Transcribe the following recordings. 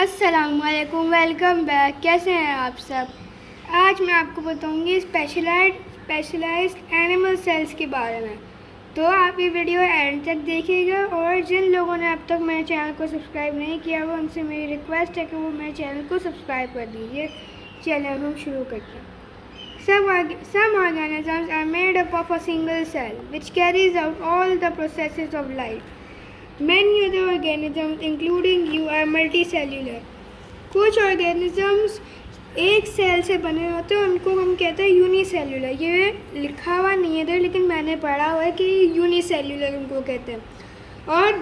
अस्सलामुअलैकुम, welcome back. कैसे हैं आप सब। आज मैं आपको बताऊंगी स्पेशलाइज्ड एनिमल सेल्स के बारे में। तो आप ये वीडियो एंड तक देखिएगा और जिन लोगों ने अब तक मेरे चैनल को सब्सक्राइब नहीं किया वो उनसे मेरी रिक्वेस्ट है कि वो मेरे चैनल को सब्सक्राइब कर दीजिए। चलिए हम शुरू करते हैं। Some organisms are made up of a single cell which carries out all the processes of life. Many other organisms, including you, are multicellular. कुछ organisms एक सेल से बने होते हैं, उनको हम कहते हैं यूनिसेल्यूलर। ये लिखा हुआ नहीं है इधर, लेकिन मैंने पढ़ा हुआ है कि यूनिसेल्यूलर उनको कहते हैं। और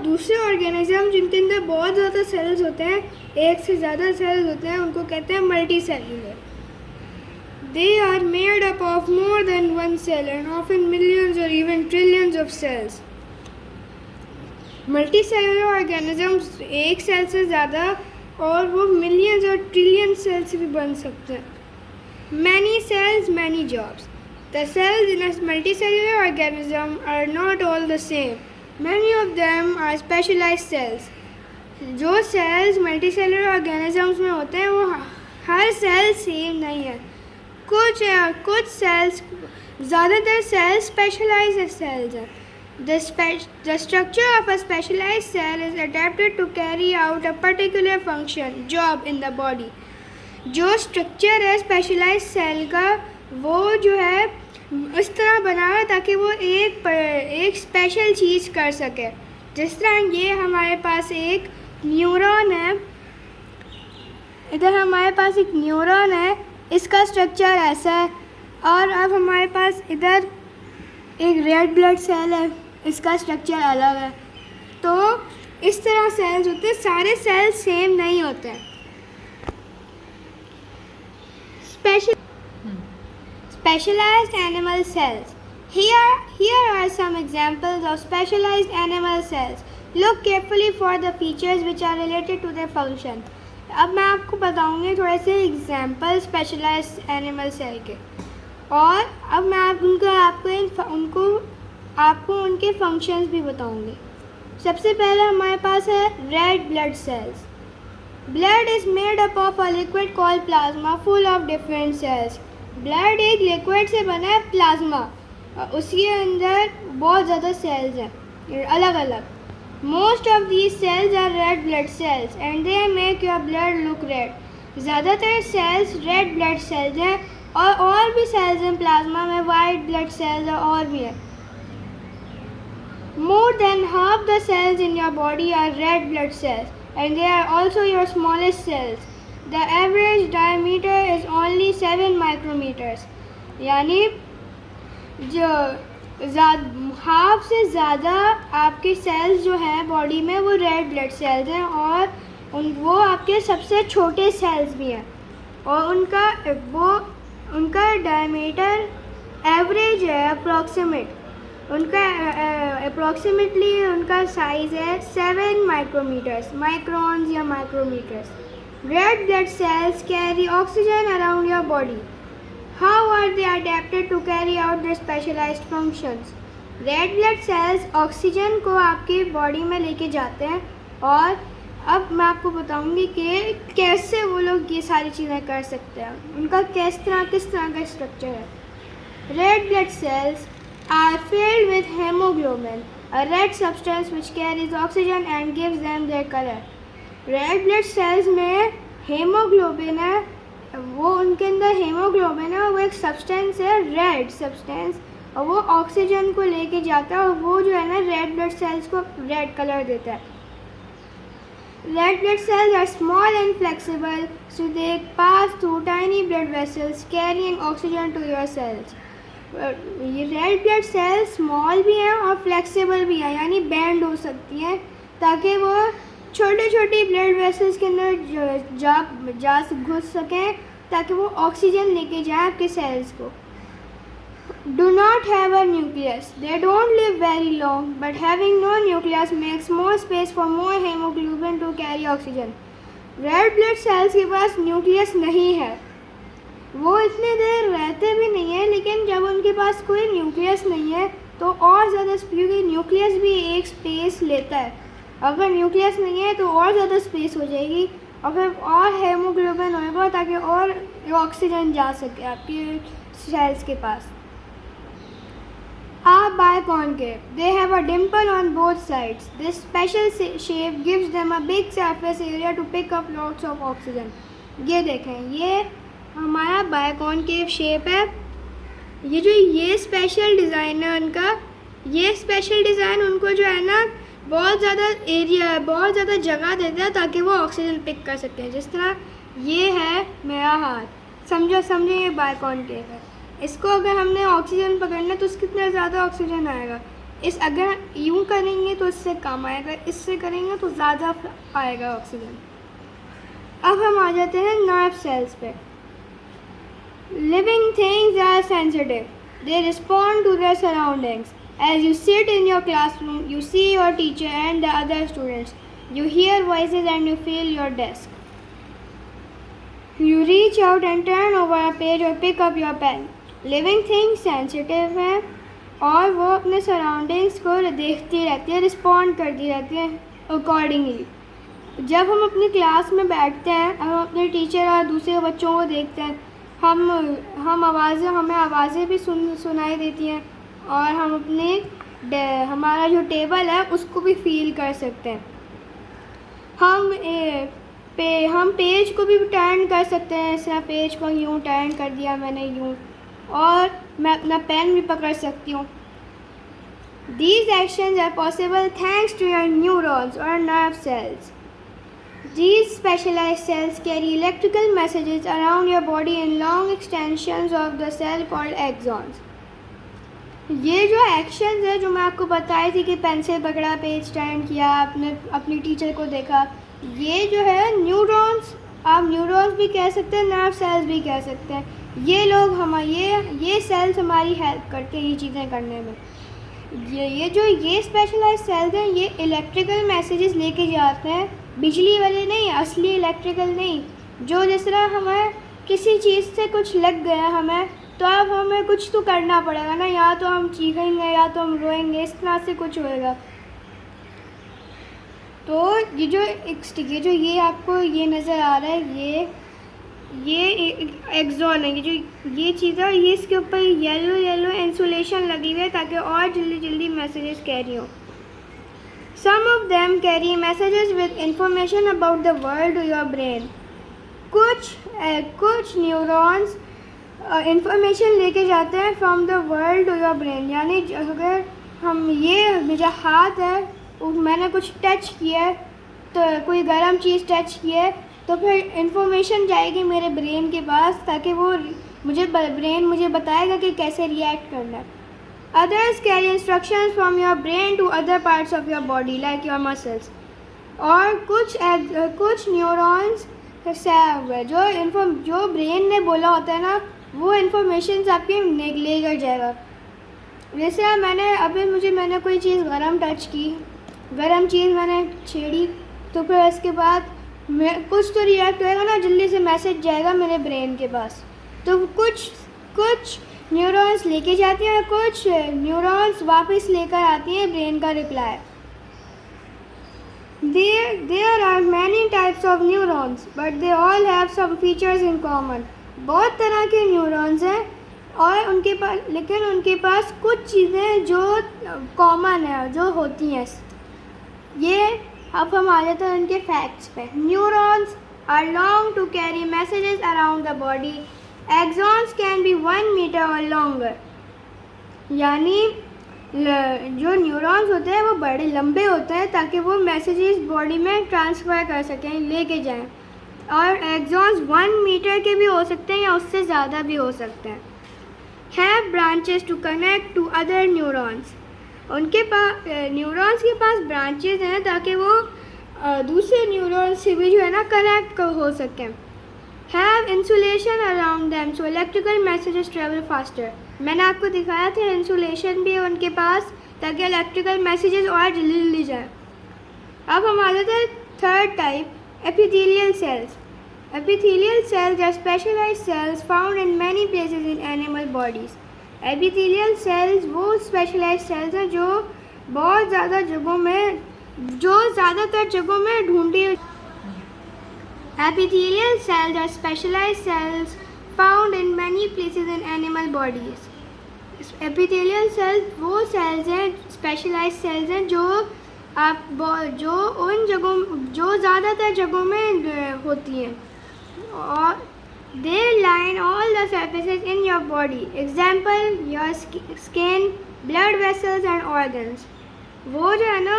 दूसरे ऑर्गेनिज्म जिनके अंदर बहुत ज़्यादा सेल्स होते हैं, एक से ज़्यादा सेल्स होते हैं, उनको कहते हैं multicellular. They are made up of more than one cell and often millions or even trillions of cells. Multicellular organisms एक सेल से ज़्यादा और वो मिलियंस और ट्रिलियन सेल से भी बन सकते हैं। Many cells many jobs. The cells in a multicellular organism are not all the same. Many of them are specialised cells. जो सेल्स मल्टीसेलुलर ऑर्गेनिजम्स में होते हैं वो हर सेल सेम नहीं है। कुछ सेल्स, ज़्यादातर सेल्स स्पेशलाइज्ड सेल्स हैं। The structure of a specialized cell is adapted to carry out a particular function, job in the body. जो स्ट्रक्चर है स्पेशलाइज्ड सेल का, वो जो है इस तरह बना है ताकि वो एक स्पेशल चीज़ कर सके। जिस तरह ये हमारे पास एक न्यूरॉन है, इधर हमारे पास एक न्यूरॉन है, इसका स्ट्रक्चर ऐसा है। और अब हमारे पास इधर एक रेड ब्लड सेल है, इसका स्ट्रक्चर अलग है। तो इस तरह सेल्स होते हैं, सारे सेल्स सेम नहीं होते हैं। Specialized animal cells. Here are some examples of specialized animal cells. Look carefully for the features which are related to their function. अब मैं आपको बताऊंगी थोड़े से एग्जाम्पल स्पेशलाइज्ड एनिमल सेल के, और अब मैं आपको उनके फंक्शंस भी बताऊंगी। सबसे पहले हमारे पास है red blood sales. Blood is made up of a liquid called plasma full of different cells. Blood एक लिक्विड से बना है प्लाज्मा, उसके अंदर बहुत ज़्यादा सेल्स हैं अलग अलग। Most of these cells are red blood cells and they make your blood look red. ज़्यादातर सेल्स रेड ब्लड सेल्स हैं और भी सेल्स हैं प्लाज्मा में, वाइट ब्लड सेल्स और भी हैं। More than half the cells in your body are red blood cells and they are also your smallest cells. The average diameter is only 7 micrometers. यानी जो हाफ से ज़्यादा आपके सेल्स जो हैं बॉडी में वो रेड ब्लड सेल्स हैं, और वो आपके सबसे छोटे सेल्स भी हैं। और उनका डायमीटर एवरेज है, अप्रॉक्सीमेटली उनका साइज़ है 7 माइक्रोमीटर्स, माइक्रॉन्स या micrometres. Red blood cells carry oxygen around your body. How are they adapted to carry out their specialised functions. Red blood cells oxygen को आपकी बॉडी में लेके जाते हैं, और अब मैं आपको बताऊंगी कि कैसे वो लोग ये सारी चीज़ें कर सकते हैं, उनका किस तरह का स्ट्रक्चर है। Red blood sales are filled with hemoglobin, a red substance which carries oxygen and gives them their color. Red blood cells में हेमोग्लोबिन है, वो उनके अंदर हेमोग्लोबिन है, वो एक सब्सटेंस है, रेड सब्सटेंस, और वो ऑक्सीजन को लेके जाता है और वो जो है ना रेड ब्लड सेल्स को रेड कलर देता है। Red blood cells are small and flexible, so they pass through tiny blood vessels carrying oxygen to your cells. ये रेड ब्लड सेल्स स्मॉल भी हैं और फ्लेक्सिबल भी हैं, यानी बैंड हो सकती हैं ताकि वो छोटे छोटे ब्लड वेसल्स के अंदर घुस सकें, ताकि वो ऑक्सीजन लेके जाए आपके सेल्स को। Do not have a nucleus. They don't live very long, but having no nucleus makes more space for more hemoglobin to carry oxygen. Red blood sales के पास न्यूक्लियस नहीं है, वो इतने देर रहते भी नहीं है, लेकिन जब उनके पास कोई न्यूक्लियस नहीं है तो और ज़्यादा, क्योंकि न्यूक्लियस भी एक स्पेस लेता है, अगर न्यूक्लियस नहीं है तो और ज़्यादा स्पेस हो जाएगी और फिर और हेमोग्लोबिन होगा ताकि और ऑक्सीजन जा सके आपके सेल्स के पास. Are biconcave. They have a dimple on both sides. This special shape gives them a big surface area to pick up lots of oxygen. ये देखें, ये हमारा बायकॉनकेव शेप है. ये स्पेशल डिज़ाइन है उनका. ये स्पेशल डिज़ाइन उनको जो है ना बहुत ज़्यादा एरिया, बहुत ज़्यादा जगह देता है ताकि वो ऑक्सीजन पिक कर सकें. जिस तरह ये है मेरा हाथ, समझे ये बायकॉनकेव है. इसको अगर हमने ऑक्सीजन पकड़ना तो कितना ज़्यादा ऑक्सीजन आएगा. अगर यूँ करेंगे तो इससे कम आएगा, इससे करेंगे तो ज़्यादा आएगा ऑक्सीजन. अब हम आ जाते हैं नर्व सेल्स पे. Living things are sensitive. They respond to their surroundings. As you sit in your classroom, you see your teacher and the other students. You hear voices and you feel your desk. You reach out and turn over a page or pick up your pen. Living thing sensitive है और वो अपने surroundings को देखती रहती है, respond करती रहती है अकॉर्डिंगली. जब हम अपनी क्लास में बैठते हैं, हम अपने टीचर और दूसरे बच्चों को देखते हैं, हमें आवाज़ें भी सुनाई देती हैं और हम हमारा जो टेबल है उसको भी फील कर सकते हैं. हम पेज को भी टर्न कर सकते हैं. इस तरह पेज को यूँ टर्न कर दिया मैंने, यूँ, और मैं अपना पेन भी पकड़ सकती हूँ. These actions are possible thanks to your neurons or nerve cells. These specialized cells carry electrical messages around your body in long extensions of the cell called axons. ये जो एक्शंस है जो मैं आपको बताई थी कि पेंसिल पकड़ा, पेज टर्न किया, अपनी टीचर को देखा, ये जो है न्यूरॉन्स, आप न्यूरॉन्स भी कह सकते हैं, नर्व सेल्स भी कह सकते हैं. ये लोग ये सेल्स हमारी हेल्प करते हैं ये चीज़ें करने में. ये स्पेशलाइज सेल्स हैं, ये इलेक्ट्रिकल मैसेजेस लेके जाते हैं, बिजली वाले नहीं, असली इलेक्ट्रिकल नहीं. जो जिस तरह हमें किसी चीज़ से कुछ लग गया हमें, तो अब हमें कुछ तो करना पड़ेगा ना, या तो हम चीखेंगे या तो हम रोएंगे, इस तरह से कुछ होएगा. तो ये आपको ये नज़र आ रहा है, ये एक्सॉन है. ये चीज़ है, ये इसके ऊपर येलो इंसुलेशन लगी हुई है ताकि और जल्दी मैसेजेस कैरी हो. Some of them carry messages with information about the world to your brain. कुछ न्यूरॉन्स इंफॉर्मेशन लेके जाते हैं from the world to your brain. यानी अगर ये मेरा हाथ है, मैंने कुछ टच किया है, तो कोई गर्म चीज़ टच की है, तो फिर इंफॉर्मेशन जाएगी मेरे ब्रेन के पास ताकि वो ब्रेन मुझे बताएगा कि कैसे रिएक्ट करना है. Others carry instructions from your brain to other parts of your body like your muscles. और कुछ न्यूरॉन्स जो ब्रेन ने बोला होता है ना, वो इन्फॉर्मेशन आपके लेकर जाएगा. जैसे मैंने कोई चीज़ गर्म चीज़ मैंने छेड़ी, तो फिर इसके बाद कुछ तो रिएक्ट होएगा ना, जल्दी से मैसेज जाएगा मेरे ब्रेन के पास. तो कुछ न्यूरॉन्स लेके जाती हैं, कुछ न्यूरॉन्स वापस लेकर आती हैं ब्रेन का reply. There are many types of neurons, but they all have some features in common. बहुत तरह के न्यूरॉन्स हैं और उनके पास कुछ चीज़ें जो कॉमन है, जो होती हैं. ये अब हम आ जाते हैं उनके फैक्ट्स पे. Neurons are long to carry messages around the body. Axons can be 1 metre और लॉन्गर. यानी जो न्यूरॉन्स होते हैं वो बड़े लंबे होते हैं ताकि वो मैसेजेस बॉडी में ट्रांसफ़र कर सकें, लेके जाएं. और एक्सॉन्स 1 मीटर के भी हो सकते हैं या उससे ज़्यादा भी हो सकते हैं. Have branches to connect to other neurons. उनके पास न्यूरॉन्स के पास ब्रांचेस हैं ताकि वो दूसरे न्यूरॉन्स से भी जो है ना कनेक्ट हो सकें. Have insulation around them so electrical messages travel faster. मैंने आपको दिखाया था इंसुलेशन भी है उनके पास ताकि इलेक्ट्रिकल मैसेजेस और जल्दी जाए. अब हम आ जाते हैं third type, epithelial cells. Epithelial cells are specialised cells found in many places in animal bodies. Epithelial cells वो स्पेशलाइज्ड सेल्स हैं जो बहुत ज़्यादा जगहों में जो ज़्यादातर जगहों में ढूंढी। Epithelial cells are specialized cells found in many places in animal bodies. Epithelial cells वो cells हैं, specialized cells हैं जो उन जगहों जो ज़्यादातर जगहों में होती हैं और they line all the surfaces in your body. Example, your skin, blood vessels and organs. वो जो है ना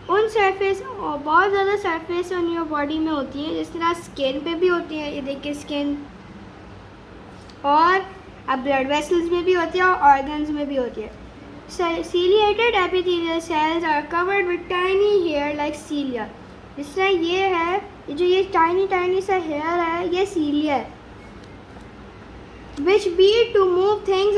उन सरफेस बहुत ज़्यादा सरफेस उन योर बॉडी में होती है, जिस तरह स्किन पे भी होती है, ये देखिए स्किन, और अब ब्लड वेसल्स में भी होती है और ऑर्गन्स में भी होती है. Ciliated epithelial cells are covered with tiny hair like cilia. जिस तरह ये है, जो ये टाइनी सा हेयर है, ये cilia है, which beat to move things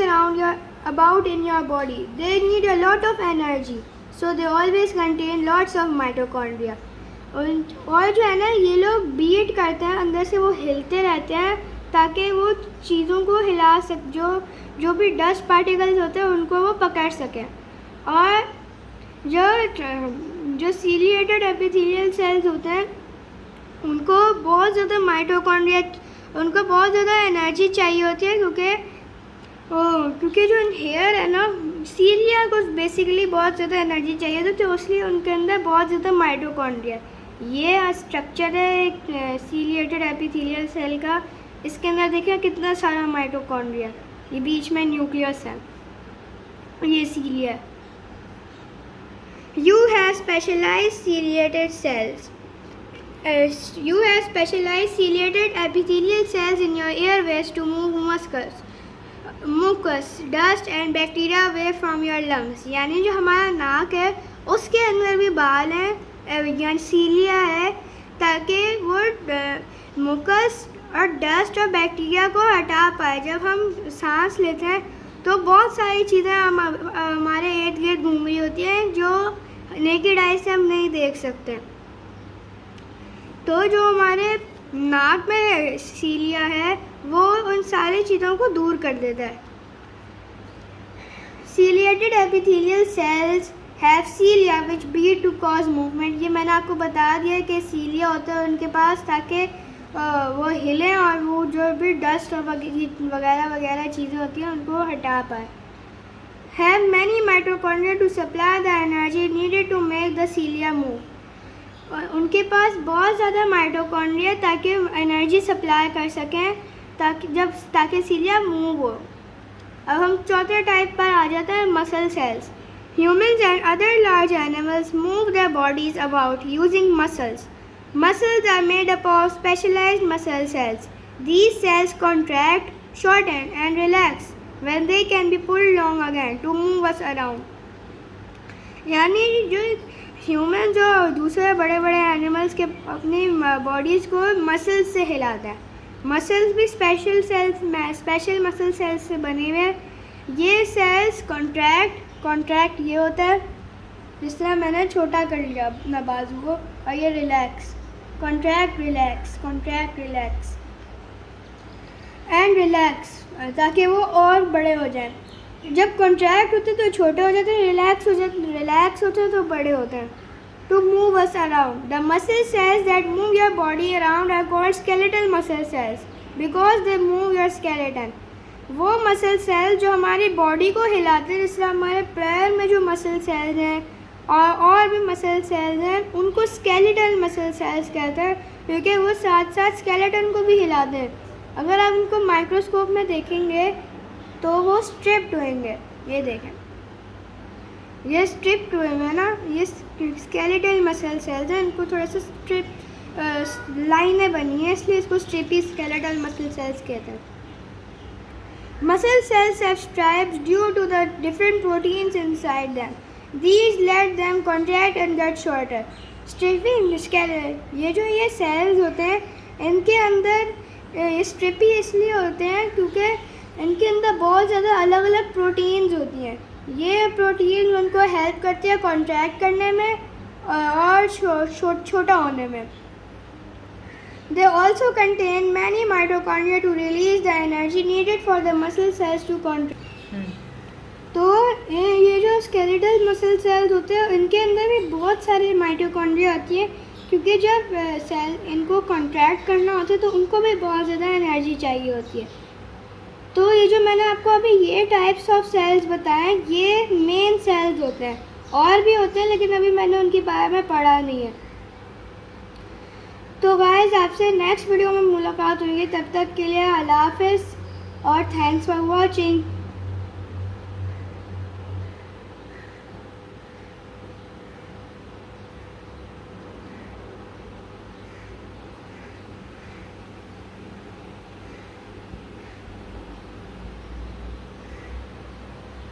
about in your body. They need a lot of energy, so they always contain lots of mitochondria. और जो है ना ये लोग बीट करते हैं, अंदर से वो हिलते रहते हैं ताकि वो चीज़ों को हिला जो भी डस्ट पार्टिकल्स होते हैं उनको वो पकड़ सकें. और जो सीलिएटेड एपिथेलियल सेल्स होते हैं उनको बहुत ज़्यादा माइटोकॉन्ड्रिया, उनको बहुत ज़्यादा एनर्जी चाहिए होती है क्योंकि जो हेयर है ना, सीलिया को बेसिकली बहुत ज़्यादा एनर्जी चाहिए होती है, तो इसलिए उनके अंदर बहुत ज़्यादा माइटोकॉन्ड्रिया. ये स्ट्रक्चर है एक सीलिएटेड एपिथेलियल सेल का. इसके अंदर देखिए कितना सारा माइटोकॉन्ड्रिया, ये बीच में न्यूक्लियस है, ये सीलिया. You have specialized ciliated cells. You have specialized ciliated epithelial cells in your airways to move mucus, dust and bacteria away from your lungs. यानी जो हमारा नाक है उसके अंदर भी बाल हैं, यानी सीलिया है, ताकि वो मुकस और डस्ट और बैक्टीरिया को हटा पाए. जब हम सांस लेते हैं तो बहुत सारी चीज़ें हमारे इर्द गिर्द घूम रही होती हैं जो नेकेड आई से हम नहीं देख सकते. तो जो हमारे नाक में सीलिया है वो उन सारी चीज़ों को दूर कर देता है. Ciliated epithelial cells have cilia which beat to cause movement. ये मैंने आपको बता दिया कि सीलिया होता है उनके पास ताकि वो हिले और वो जो भी डस्ट और वगैरह चीज़ें होती हैं उनको हटा पाए. Have many mitochondria to supply the energy needed to make the cilia move. उनके पास बहुत ज़्यादा माइटोकॉन्ड्रिया ताकि एनर्जी सप्लाई कर सकें ताकि सीलिया मूव हो. अब हम चौथे टाइप पर आ जाते हैं, muscle cells. Humans and other large animals move their bodies about using muscles. Muscles are made up of specialized muscle cells. These cells contract, shorten and relax when they can be pulled long again to move us around. यानी जो human जो दूसरे बड़े बड़े animals के अपनी bodies को muscles से हिलाता है. मसल्स भी स्पेशल मसल सेल्स से बने हुए हैं. ये सेल्स कॉन्ट्रैक्ट ये होता है, जिस तरह मैंने छोटा कर लिया अपना बाजू को, और ये relax, contract relax and relax, ताकि वो और बड़े हो जाएं. जब कॉन्ट्रैक्ट होते तो छोटे हो जाते हैं, रिलैक्स होते हैं तो बड़े होते हैं. To move us around. The muscle cells that move your body around are called skeletal muscle cells because they move your skeleton. वो मसल सेल्स जो हमारी बॉडी को हिलाते हैं, जिस तरह हमारे पैर में जो मसल सेल्स हैं और भी मसल सेल्स हैं, उनको स्केलेटल मसल सेल्स कहते हैं क्योंकि वो साथ साथ स्केलेटन को भी हिलाते हैं. अगर आप उनको माइक्रोस्कोप में देखेंगे तो वो स्ट्रिप्ड होंगे. ये देखें, ये स्ट्रिप्ड हुए हैं ना, ये स्केलेटल मसल सेल्स हैं. इनको थोड़ा सा स्ट्रिप लाइनें बनी हैं, इसलिए इसको स्ट्रिपी स्केलेटल मसल सेल्स कहते हैं. Muscle cells have stripes due to the different proteins inside them. These let them contract and get shorter. ये सेल्स होते हैं, इनके अंदर स्ट्रिपी इसलिए होते हैं क्योंकि इनके अंदर बहुत ज़्यादा अलग अलग प्रोटीन्स होती हैं. ये प्रोटीन उनको हेल्प करती है कॉन्ट्रैक्ट करने में और छोटा होने में. They also contain many mitochondria to release the energy needed for the muscle cells to contract. तो ये जो स्केलेटल मसल सेल्स होते हैं इनके अंदर भी बहुत सारे माइटोकॉन्ड्रिया होती है, क्योंकि जब सेल इनको कॉन्ट्रैक्ट करना होता है तो उनको भी बहुत ज़्यादा एनर्जी चाहिए होती है। तो ये जो मैंने आपको अभी ये टाइप्स ऑफ सेल्स बताए ये मेन सेल्स होते हैं, और भी होते हैं लेकिन अभी मैंने उनके बारे में पढ़ा नहीं है। तो गाइस आपसे नेक्स्ट वीडियो में मुलाकात होगी, तब तक के लिए अल्लाह हाफिज़ और थैंक्स फॉर वॉचिंग।